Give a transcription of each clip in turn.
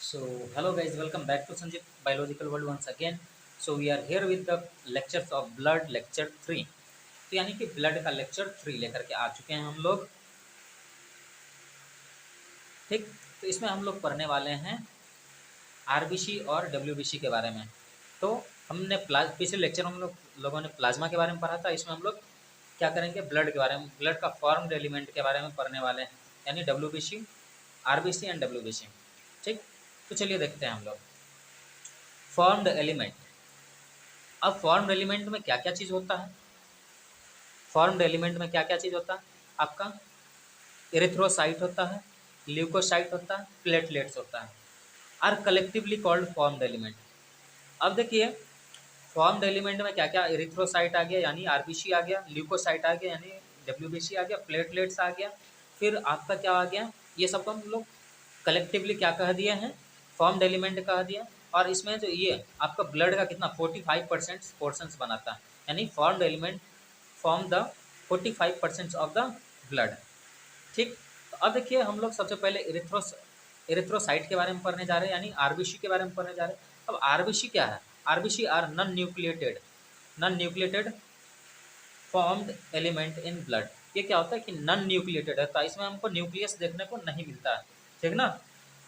So, hello guys, welcome back to Sanjit Biological World once again. So, we are here with the lectures of blood lecture 3. तो यानी कि blood का lecture 3 लेकर के आ चुके हैं हम लोग। ठीक, तो इसमें हम लोग पढ़ने वाले हैं आरबीसी और डब्ल्यूबीसी के बारे में। तो हमने पिछले लेक्चर में हम लोगों ने प्लाज्मा के बारे में पढ़ा था। इसमें हम लोग क्या करेंगे, ब्लड के बारे में, ब्लड का फॉर्म्ड एलिमेंट के बारे में पढ़ने वाले हैं, यानी डब्ल्यूबीसी, आरबीसी एंड डब्ल्यूबीसी। ठीक, तो चलिए देखते हैं हम लोग फॉर्म्ड एलिमेंट। अब फॉर्म्ड एलिमेंट में क्या क्या चीज़ होता है? फॉर्म्ड एलिमेंट में क्या क्या चीज़ होता है? आपका इरिथ्रोसाइट होता है, ल्यूकोसाइट होता है, प्लेटलेट्स होता है, are collectively called formed element. अब देखिए फॉर्म्ड एलिमेंट में क्या क्या, इरिथ्रोसाइट आ गया यानी आरबीसी आ गया, ल्यूकोसाइट आ गया यानी डब्ल्यूबीसी आ गया, प्लेटलेट्स आ गया, फिर आपका क्या आ गया, ये सबको हम लोग कलेक्टिवली क्या कह दिए हैं, फॉर्म्ड एलिमेंट कह दिया। और इसमें जो ये आपका ब्लड का कितना 45% पोर्शंस बनाता है, यानी formed element form the 45% of the blood. ठीक, तो अब देखिए हम लोग सबसे पहले इरिथ्रोसाइट के बारे में पढ़ने जा रहे हैं, यानी आरबीसी के बारे में पढ़ने जा रहे हैं। अब आरबीसी क्या है? RBC are non nucleated formed element in blood. ये क्या होता है कि नॉन न्यूक्लिएटेड है, तो इसमें हमको न्यूक्लियस देखने को नहीं मिलता है। ठीक ना।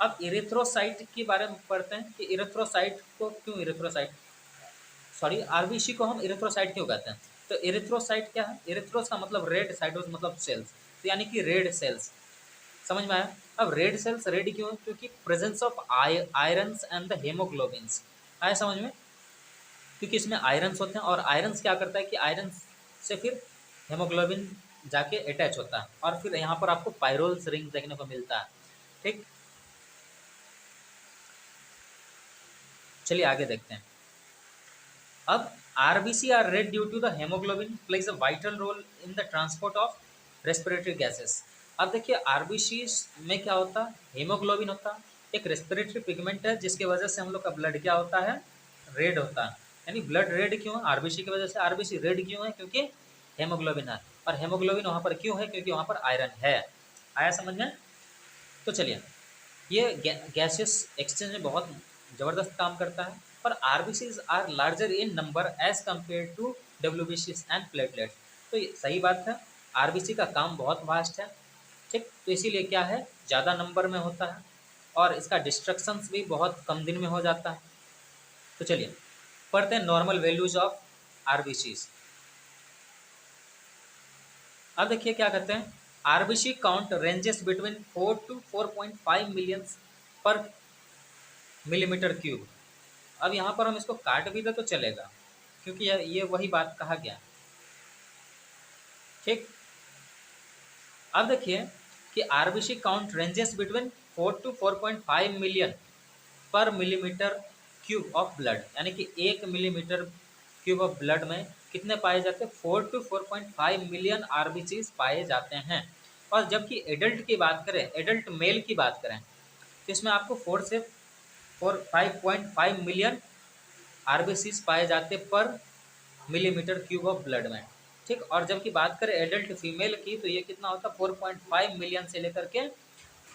अब इरिथ्रोसाइट के बारे में पढ़ते हैं कि इरिथ्रोसाइट को क्यों इरिथ्रोसाइट, सॉरी, आरबीसी को हम इरिथ्रोसाइट क्यों कहते हैं? तो इरिथ्रोसाइट क्या है? इरिथ्रोस का मतलब रेड, साइटोस मतलब सेल्स, तो यानी कि रेड सेल्स। समझ में आया? अब रेड सेल्स रेड क्यों है? क्योंकि presence of irons and the haemoglobins. आया समझ में? क्योंकि इसमें आयरन्स होते हैं, और आयरन्स क्या करता है कि आयरन से फिर हेमोग्लोबिन जाके अटैच होता है, और फिर यहाँ पर आपको पायरोल्स रिंग देखने को मिलता है। ठीक, चलिए आगे देखते हैं। अब RBC are red due to the haemoglobin plays a vital role in the transport of respiratory gases. अब देखिए आरबीसी में क्या होता है, हेमोग्लोबिन होता है, एक रेस्पिरेटरी पिगमेंट है जिसकी वजह से हम लोग का ब्लड क्या होता है, रेड होता है। यानी ब्लड रेड क्यों है? आरबीसी की वजह से। आरबीसी रेड क्यों है? क्योंकि हेमोग्लोबिन है, और हेमोग्लोबिन वहाँ पर क्यों है? क्योंकि वहाँ पर आयरन है। आया समझ में? तो चलिए, ये गैसेस एक्सचेंज में बहुत ज़बरदस्त काम करता है। पर RBCs are larger in number as compare to डब्ल्यूबीसीज एंड प्लेटलेट्स। तो ये सही बात है, आरबीसी का काम बहुत वास्ट है। ठीक, तो इसीलिए क्या है, ज़्यादा नंबर में होता है, और इसका डिस्ट्रक्शंस भी बहुत कम दिन में हो जाता है। तो चलिए पढ़ते हैं नॉर्मल वैल्यूज ऑफ आरबीसीज। अब देखिए क्या कहते हैं, RBC count ranges between 4 to 4.5 million पर मिलीमीटर क्यूब। अब यहाँ पर हम इसको काट भी दे तो चलेगा, क्योंकि ये वही बात कहा गया। ठीक, अब देखिए कि RBC count ranges between 4 to 4.5 million पर मिलीमीटर क्यूब ऑफ ब्लड, यानी कि 1 मिलीमीटर क्यूब ऑफ ब्लड में कितने पाए जाते हैं? 4 to 4.5 मिलियन आरबीसी पाए जाते हैं। और जबकि एडल्ट की बात करें, एडल्ट मेल की बात करें, तो इसमें आपको 4 से 5.5 मिलियन आरबीसीज पाए जाते पर मिलीमीटर क्यूब ऑफ ब्लड में। ठीक, और जबकि बात करें एडल्ट फीमेल की, तो ये कितना होता है, 4.5 मिलियन से लेकर के,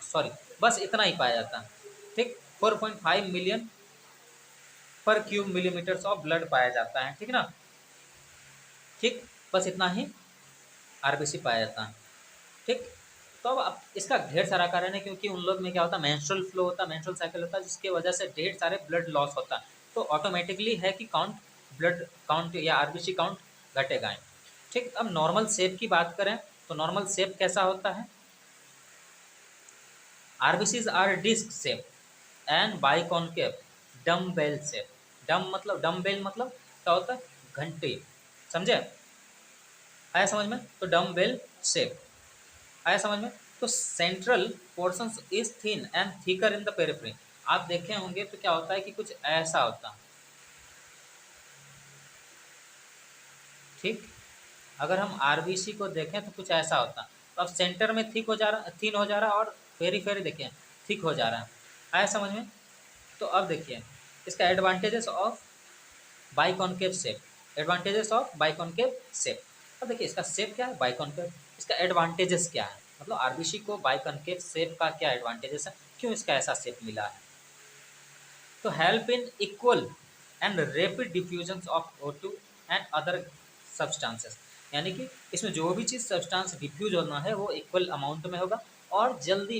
सॉरी, बस इतना ही पाया जाता है। ठीक, 4.5 मिलियन पर क्यूब मिलीमीटर ऑफ ब्लड पाया जाता है। ठीक ना। ठीक, बस इतना ही आरबीसी पाया जाता है। ठीक, तो अब इसका ढेर सारा कारण है, क्योंकि उन लोग में क्या होता है, मेंस्ट्रुअल फ्लो होता है, मेंस्ट्रुअल साइकिल होता है, जिसकी वजह से ढेर सारे ब्लड लॉस होता है। तो ऑटोमेटिकली है कि काउंट, ब्लड काउंट या आरबीसी काउंट घटेगा ही। ठीक, अब नॉर्मल शेप की बात करें, तो नॉर्मल शेप कैसा होता है? RBCs are disc shape and biconcave dumbbell shape. Dumbbell मतलब क्या होता है? घंटे। समझे? आया समझ में? तो डम्बेल शेप आया समझ में? तो central portion is thin and thicker in the periphery. आप देखे होंगे तो क्या होता है कि कुछ ऐसा होता है। ठीक, अगर हम आरबीसी को देखें तो कुछ ऐसा होता है। तो अब सेंटर में थिक हो जा रहा, थिन हो जा रहा है, और पेरीफेरी देखें थिक हो जा रहा है। आया समझ में? तो अब देखिए इसका advantages of biconcave shape, advantages of biconcave shape. अब देखिए इसका शेप क्या है, बाइकॉन्केव। इसका एडवांटेजेस क्या है, मतलब आरबीसी को बाइकॉन्केव शेप का क्या एडवांटेजेस है, क्यों इसका ऐसा शेप मिला है? तो help in equal and rapid diffusion of O2 and other substances, यानी कि इसमें जो भी चीज़ सब्सटेंस डिफ्यूज होना है वो इक्वल अमाउंट में होगा और जल्दी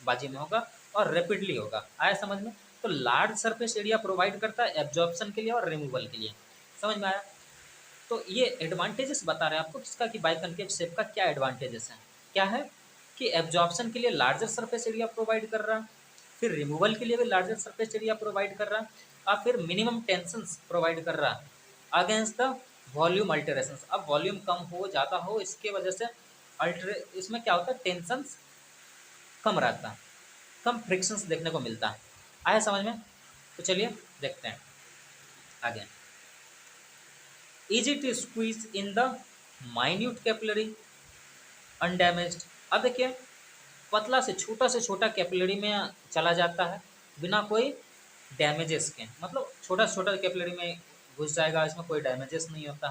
बाजी में होगा और रैपिडली होगा। आया समझ में? तो लार्ज सरफेस एरिया प्रोवाइड करता है एब्जॉर्प्शन के लिए और रिमूवल के लिए। समझ में आया? तो ये एडवांटेजेस बता रहे हैं आपको किसका, कि बाइकनकेव शेप का क्या एडवांटेजेस हैं। क्या है कि एब्जॉर्प्शन के लिए लार्जर सरफेस एरिया प्रोवाइड कर रहा है, फिर रिमूवल के लिए भी लार्जर सरफेस एरिया प्रोवाइड कर रहा है, और फिर मिनिमम टेंशन प्रोवाइड कर रहा है अगेंस्ट द वॉल्यूम अल्टरेशन। अब वॉल्यूम कम हो जाता हो इसके वजह से अल्टरे इसमें क्या होता है, टेंशन कम रहता है, कम फ्रिक्शंस देखने को मिलता है। आया समझ में? तो चलिए देखते हैं आगे। Easy to squeeze in the minute capillary undamaged. अब देखिए पतला से छोटा कैपिलरी में चला जाता है बिना कोई डैमेजेस के, मतलब छोटा से छोटा कैपिलरी में घुस जाएगा, इसमें कोई डैमेजेस नहीं होता।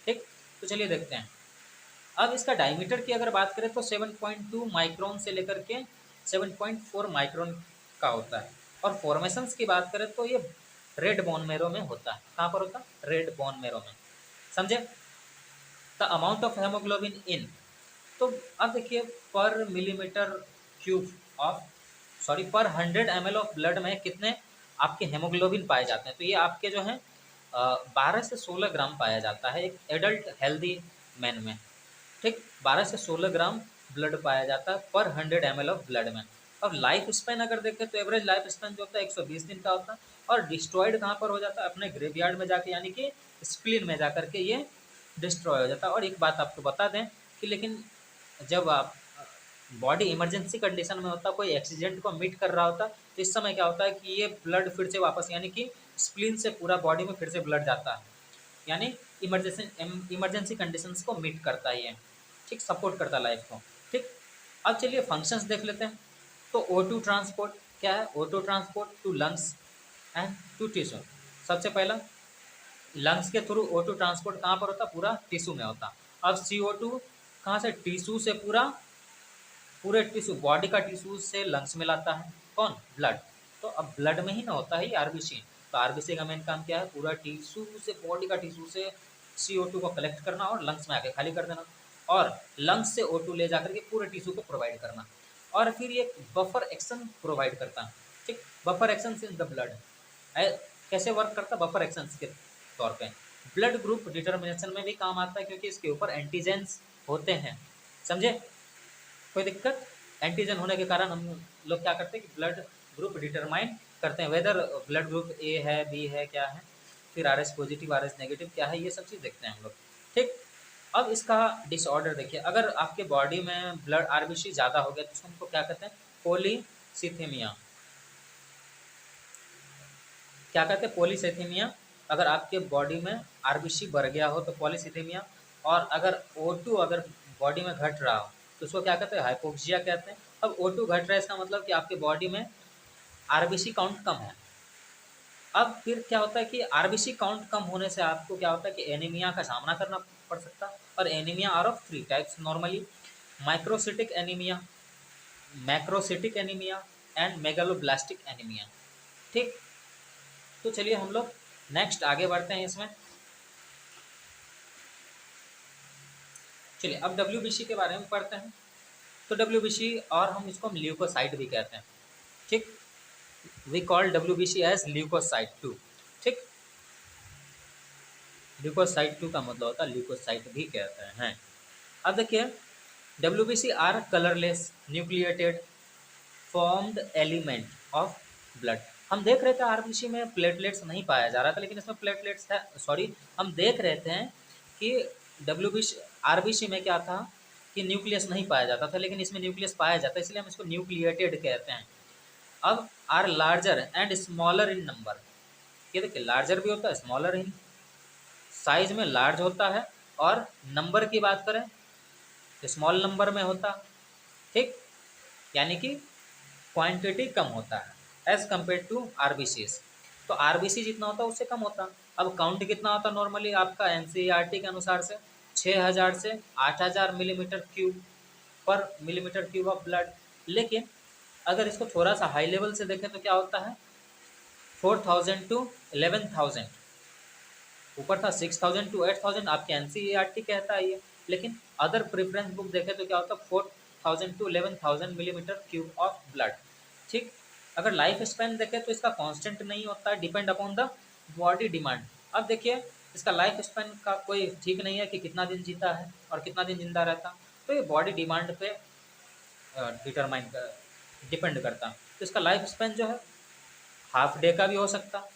ठीक, तो चलिए देखते हैं। अब इसका डायमीटर की अगर बात करें तो 7.2 माइक्रोन से लेकर के 7.4 माइक्रोन का होता है। और फॉर्मेशंस की बात करें तो ये रेड बोन मेरो में होता है। कहाँ पर होता है? रेड बोन मेरो में। समझे? द अमाउंट ऑफ हेमोग्लोबिन इन, तो अब देखिए पर मिलीमीटर क्यूब ऑफ पर 100 ml ऑफ ब्लड में कितने आपके हेमोग्लोबिन पाए जाते हैं? तो ये आपके जो हैं 12 से 16 ग्राम पाया जाता है एक एडल्ट हेल्दी मैन में। ठीक, 12 से 16 ग्राम ब्लड पाया जाता है पर 100 ml ऑफ ब्लड में। अब लाइफ स्पैन अगर देखें तो एवरेज लाइफ स्पैन जो होता है 120 दिन का होता है। और डिस्ट्रॉयड कहाँ पर हो जाता है? अपने ग्रेवयार्ड में जाके, यानी कि स्प्लीन में जाकर के ये डिस्ट्रॉय हो जाता है। और एक बात आपको बता दें कि लेकिन जब आप बॉडी इमरजेंसी कंडीशन में होता है, कोई एक्सीडेंट को मीट कर रहा होता है, तो इस समय क्या होता है कि ये ब्लड फिर से वापस, यानी कि स्प्लीन से पूरा बॉडी में फिर से ब्लड जाता है, यानी इमरजेंसी कंडीशंस को मीट करता है ये। ठीक, सपोर्ट करता है लाइफ को। ठीक, अब चलिए फंक्शंस देख लेते हैं। तो O2 ट्रांसपोर्ट क्या है? O2 transport to lungs and to tissue. सबसे पहला लंग्स के थ्रू O2 ट्रांसपोर्ट कहाँ पर होता? पूरा टिश्यू में होता। अब CO2 कहाँ से? टिश्यू से पूरे टिश्यू, बॉडी का टिश्यू से लंग्स में लाता है कौन? ब्लड। तो अब ब्लड में ही ना होता है आरबीसी। तो आरबीसी का मेन काम क्या है? पूरा टिश्यू से, बॉडी का टिश्यू से CO2 को कलेक्ट करना और लंग्स में आके खाली कर देना, और लंग्स से O2 ले जाकर के पूरे टिश्यू को प्रोवाइड करना। और फिर ये बफर एक्शन प्रोवाइड करता है। ठीक, buffer action in the blood कैसे वर्क करता है? बफर एक्शन के तौर पे ब्लड ग्रुप डिटर्मिनेशन में भी काम आता है, क्योंकि इसके ऊपर एंटीजेंस होते हैं। समझे? कोई दिक्कत? एंटीजन होने के कारण हम लोग क्या करते हैं कि ब्लड ग्रुप डिटरमाइन करते हैं, वेदर ब्लड ग्रुप ए है, बी है, क्या है, फिर R S positive, R S negative क्या है, ये सब चीज़ देखते हैं हम लोग। ठीक, अब इसका डिसऑर्डर देखिए। अगर आपके बॉडी में ब्लड आरबीसी ज़्यादा हो गया तो उसको हमको क्या कहते हैं? पॉलीसिथेमिया। क्या कहते हैं? पॉलीसिथेमिया। अगर आपके बॉडी में आरबीसी बढ़ गया हो तो पॉलीसिथेमिया। और अगर O2 अगर बॉडी में घट रहा हो तो उसको क्या कहते हैं? हाइपोक्सिया कहते हैं। अब O2 घट रहा है इसका मतलब कि आपके बॉडी में आरबीसी काउंट कम है। अब फिर क्या होता है कि आरबीसी काउंट कम होने से आपको क्या होता है कि एनीमिया का सामना करना पड़ सकता है। और anaemia are of 3 types normally: microcytic anaemia, macrocytic anaemia and megaloblastic anaemia. ठीक, तो चलिए हम लोग नेक्स्ट आगे बढ़ते हैं इसमें। चलिए अब डब्ल्यूबीसी के बारे में पढ़ते हैं। तो डब्ल्यूबीसी, और हम इसको ल्यूकोसाइट भी कहते हैं। ठीक, we call WBC as leucocyte 2। ठीक, ल्यूकोसाइट 2 का मतलब होता है ल्यूकोसाइट भी कहते हैं। अब देखिए WBC are colourless nucleated formed element of blood. हम देख रहे थे आरबीसी में प्लेटलेट्स नहीं पाया जा रहा था, लेकिन इसमें प्लेटलेट्स है। सॉरी, हम देख रहे थे कि डब्ल्यूबीसी आरबीसी में क्या था कि न्यूक्लियस नहीं पाया जाता था, लेकिन इसमें न्यूक्लियस पाया जाता है, इसलिए हम इसको न्यूक्लिएटेड कहते हैं। अब are larger and smaller in number. ये देखिए लार्जर भी होता है, स्मॉलर इन साइज में लार्ज होता है, और नंबर की बात करें तो स्मॉल नंबर में होता। ठीक, यानी कि क्वांटिटी कम होता है एज कम्पेयर टू आरबीसी। तो आरबीसी जितना होता है उससे कम होता। अब काउंट कितना होता नॉर्मली आपका एनसीईआरटी के अनुसार से 6000 से 8000 मिलीमीटर क्यूब पर मिलीमीटर क्यूब ऑफ ब्लड। लेकिन अगर इसको थोड़ा सा हाई लेवल से देखें तो क्या होता है 4000 टू 11,000, ऊपर था 6000 टू 8000, आपके एनसीईआरटी कहता है ये। लेकिन अदर प्रेफरेंस बुक देखें तो क्या होता है 4000 to 11,000 millimetre cube of blood. ठीक, अगर लाइफ स्पैन देखें तो इसका कांस्टेंट नहीं होता है, depend upon the body demand. अब देखिए इसका लाइफ स्पैन का कोई ठीक नहीं है कि कितना दिन जीता है और कितना दिन जिंदा रहता, तो ये बॉडी डिमांड पे डिटरमाइन डिपेंड करता। तो इसका लाइफ स्पैन जो है हाफ डे का भी हो सकता,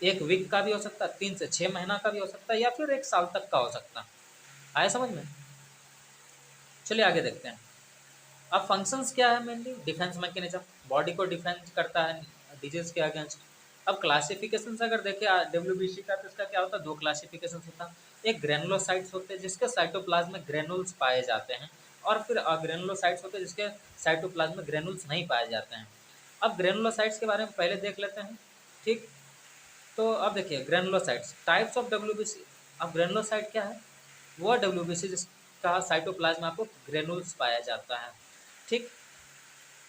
एक वीक का भी हो सकता, 3 से 6 महीना का भी हो सकता है, या फिर 1 साल तक का हो सकता। आया समझ में? चलिए आगे देखते हैं। अब फंक्शंस क्या है, मेनली डिफेंस मैकेनिज्म, बॉडी को डिफेंस करता है डिजीज के अगेंस्ट। अब क्लासिफिकेशन अगर देखें डब्ल्यूबीसी का, तो इसका क्या होता है, 2 क्लासिफिकेशन होता है। एक ग्रेनुलोसाइट्स होते हैं जिसके साइटोप्लाज्म में ग्रेनुल्स पाए जाते हैं, और फिर ग्रेनुलोसाइट्स होते हैं जिसके साइटोप्लाज्म में ग्रेनुल्स नहीं पाए जाते हैं। अब ग्रेनुलोसाइट्स के बारे में पहले देख लेते हैं। ठीक, तो अब देखिए ग्रेनुलोसाइट्स, टाइप्स ऑफ डब्ल्यूबीसी। अब ग्रेनुलोसाइट क्या है, वो डब्ल्यूबीसी जिसका साइटोप्लाज्म आपको ग्रेनुल्स पाया जाता है। ठीक,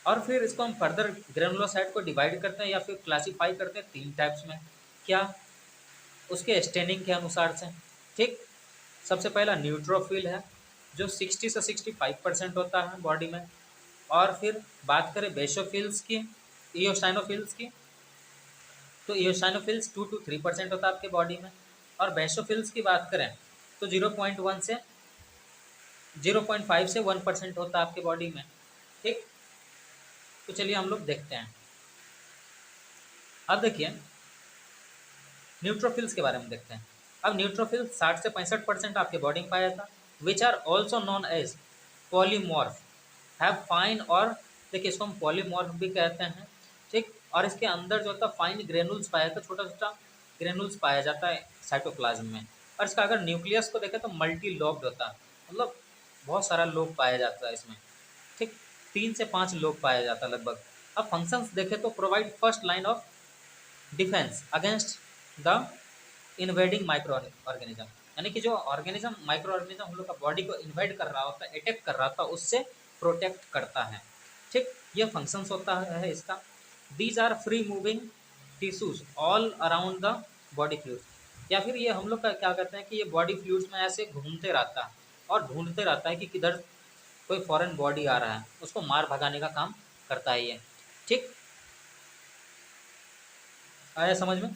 और फिर इसको हम फर्दर ग्रेनुलोसाइट को डिवाइड करते हैं या फिर क्लासीफाई करते हैं 3 टाइप्स में। क्या, उसके स्टेनिंग के अनुसार से। ठीक, सबसे पहला न्यूट्रोफिल है जो 60 से 65% होता है बॉडी में। और फिर बात करें बेसोफिल्स की, इओसाइनोफिल्स की, तो इओसाइनोफिल्स 2 to 3% होता है आपके बॉडी में। और बेसोफिल्स की बात करें तो 0.5 से 1% होता है आपके बॉडी में। ठीक, तो चलिए हम लोग देखते हैं। अब देखिए न्यूट्रोफिल्स के बारे में देखते हैं। अब न्यूट्रोफिल 60 से 65% आपके बॉडी में पाया जाता, which are also known as polymorph, have fine, और देखिए इसको हम पॉलीमॉर्फ भी कहते हैं। ठीक, और इसके अंदर जो होता है फाइन ग्रेनुल्स पाया जाता है, छोटा छोटा ग्रेनुल्स पाया जाता है साइटोप्लाज्म में। और इसका अगर न्यूक्लियस को देखें तो मल्टी लोब्ड होता है, मतलब बहुत सारा लोब पाया जाता है इसमें। ठीक, 3 से 5 लोब पाया जाता है लगभग। अब फंक्शंस देखें तो provide first line of defence against the invading micro organism, यानी कि जो ऑर्गेनिज्म माइक्रो ऑर्गेनिज्म हम लोग का बॉडी को इन्वेड कर रहा होता है, अटैक कर रहा होता है, उससे प्रोटेक्ट करता है। ठीक, ये फंक्शंस होता है इसका। These are free moving tissues all around the body fluids, या फिर ये हम लोग का क्या करते हैं कि ये बॉडी फ्लूइड्स में ऐसे घूमते रहता है और ढूंढते रहता है कि किधर कोई फॉरेन बॉडी आ रहा है, उसको मार भगाने का काम करता है ये। ठीक, आया समझ में?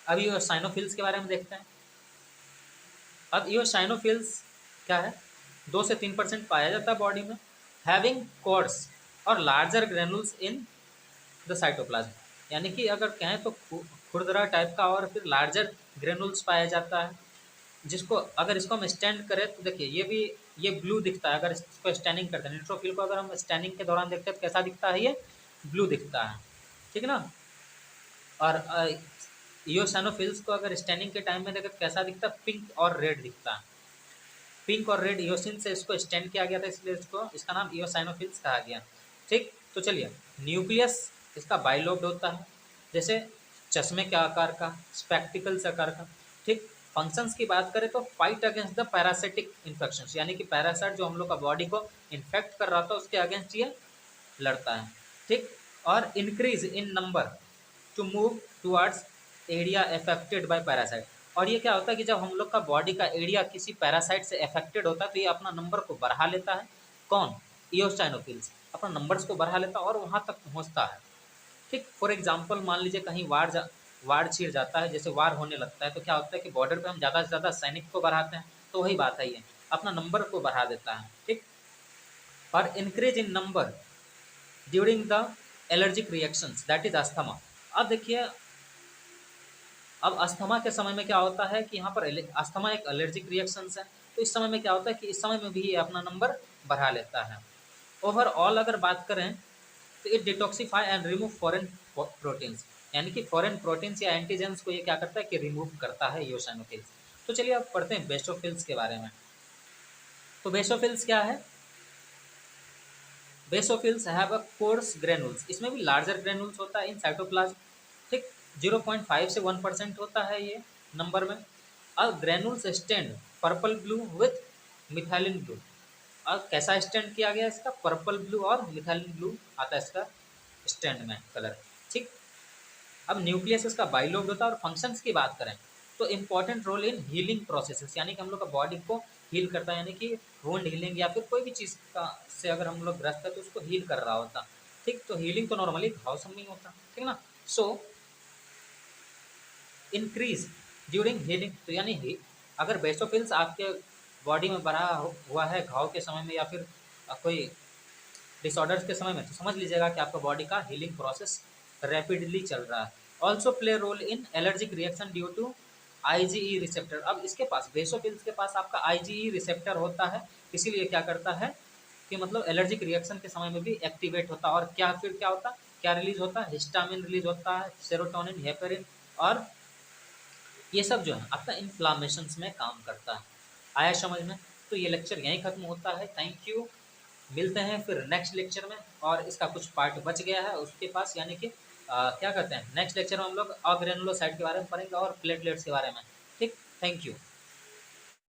अब ये साइनोफिल्स के बारे में देखते हैं। अब ये साइनोफिल्स क्या है, 2 से 3% पाया जाता है बॉडी में, हैविंग कोर्स और larger granules in the cytoplasm, यानी कि अगर कहें तो खुरदरा टाइप का और फिर लार्जर ग्रेनुल्स पाया जाता है, जिसको अगर इसको हम स्टैंड करें तो देखिए ये भी, ये ब्लू दिखता है। अगर इसको स्टैंडिंग करते हैं, न्यूट्रोफिल को अगर हम स्टैंडिंग के दौरान देखते हैं तो कैसा दिखता है, ये ब्लू दिखता है। ठीक है ना? और इओसानोफिल्स को अगर स्टैंडिंग के टाइम में देखें तो कैसा दिखता है, पिंक और रेड दिखता है। पिंक और रेड इओसिन से इसको स्टैंड किया गया था, इसलिए इसको इसका नाम इओसाइनोफिल्स कहा गया। ठीक, तो चलिए न्यूक्लियस इसका बाइलोब्ड होता है, जैसे चश्मे के आकार का, स्पेक्टिकल्स आकार का। ठीक, फंक्शंस की बात करें तो fight against the parasitic infection, यानी कि पैरासाइट जो हम लोग का बॉडी को इन्फेक्ट कर रहा था उसके अगेंस्ट ये लड़ता है। ठीक, और increase in number two move towards area affected by parasite. और ये क्या होता है कि जब हम लोग का बॉडी का एरिया किसी पैरासाइट से अफेक्टेड होता है तो ये अपना नंबर को बढ़ा लेता है। कौन? इओसाइनोफिल्स अपना नंबर्स को बढ़ा लेता है और वहाँ तक पहुँचता है। ठीक, फॉर एग्जाम्पल मान लीजिए कहीं वार छिड़ जाता है, जैसे वार होने लगता है, तो क्या होता है कि बॉर्डर पे हम ज़्यादा से ज़्यादा सैनिक को बढ़ाते हैं, तो वही बात है, ये अपना नंबर को बढ़ा देता है। ठीक, और increase in number during the allergic reactions that is asthma. अब देखिए अब अस्थमा के समय में क्या होता है कि यहाँ पर अस्थमा एक एलर्जिक रिएक्शन है, तो इस समय में क्या होता है कि इस समय में भी ये अपना नंबर बढ़ा लेता है। ओवरऑल अगर बात करें तो it detoxify and remove foreign proteins, यानी कि फॉरेन प्रोटीन्स या एंटीजेंस को ये क्या करता है कि रिमूव करता है इओसाइनोफिल्स। तो चलिए अब पढ़ते हैं बेसोफिल्स के बारे में। तो बेसोफिल्स क्या है? Basophils have a course granules, इसमें भी लार्जर ग्रेनुल्स होता है इन साइटोप्लाज्म। ठीक, 0.5 से 1% होता है ये नंबर में। अब granules stand purple blue with methylene blue. अब कैसा स्टैंड किया गया इसका? पर्पल ब्लू और मिथाइलिन ब्लू आता है इसका स्टैंड में कलर। ठीक, अब न्यूक्लियस इसका बाइलोब्ड होता है। और फंक्शंस की बात करें तो important role in healing processes, यानी कि हम लोग का बॉडी को हील करता है, यानी कि वुंड हीलिंग या फिर कोई भी चीज़ का से अगर हम लोग ग्रस्त है तो उसको हील कर रहा होता। ठीक, तो हीलिंग तो नॉर्मली घाव से नहीं होता, ठीक ना। सो इंक्रीज ड्यूरिंग हीलिंग, तो यानी अगर बेसोफिल्स आपके बॉडी में बढ़ा हुआ है घाव के समय में या फिर कोई डिसऑर्डर्स के समय में, तो समझ लीजिएगा कि आपका बॉडी का हीलिंग प्रोसेस रैपिडली चल रहा है। Also play role in allergic reaction due to IgE receptor. अब इसके पास बेसोफिल्स के पास आपका आईजीई रिसेप्टर होता है, इसीलिए क्या करता है कि मतलब एलर्जिक रिएक्शन के समय में भी एक्टिवेट होता है। और क्या फिर क्या होता है, क्या रिलीज होता है, हिस्टामिन रिलीज होता है, सेरोटोनिन, हेपेरिन, और ये सब जो है आपका इन्फ्लामेशंस में काम करता है। आया समझ में? तो ये लेक्चर यहीं खत्म होता है। Thank you. मिलते हैं फिर नेक्स्ट लेक्चर में। और इसका कुछ पार्ट बच गया है उसके पास, यानी कि क्या कहते हैं, नेक्स्ट लेक्चर में हम लोग ऑर्गेनुलोसाइट के बारे में पढ़ेंगे और प्लेटलेट्स के बारे में। ठीक, थैंक यू।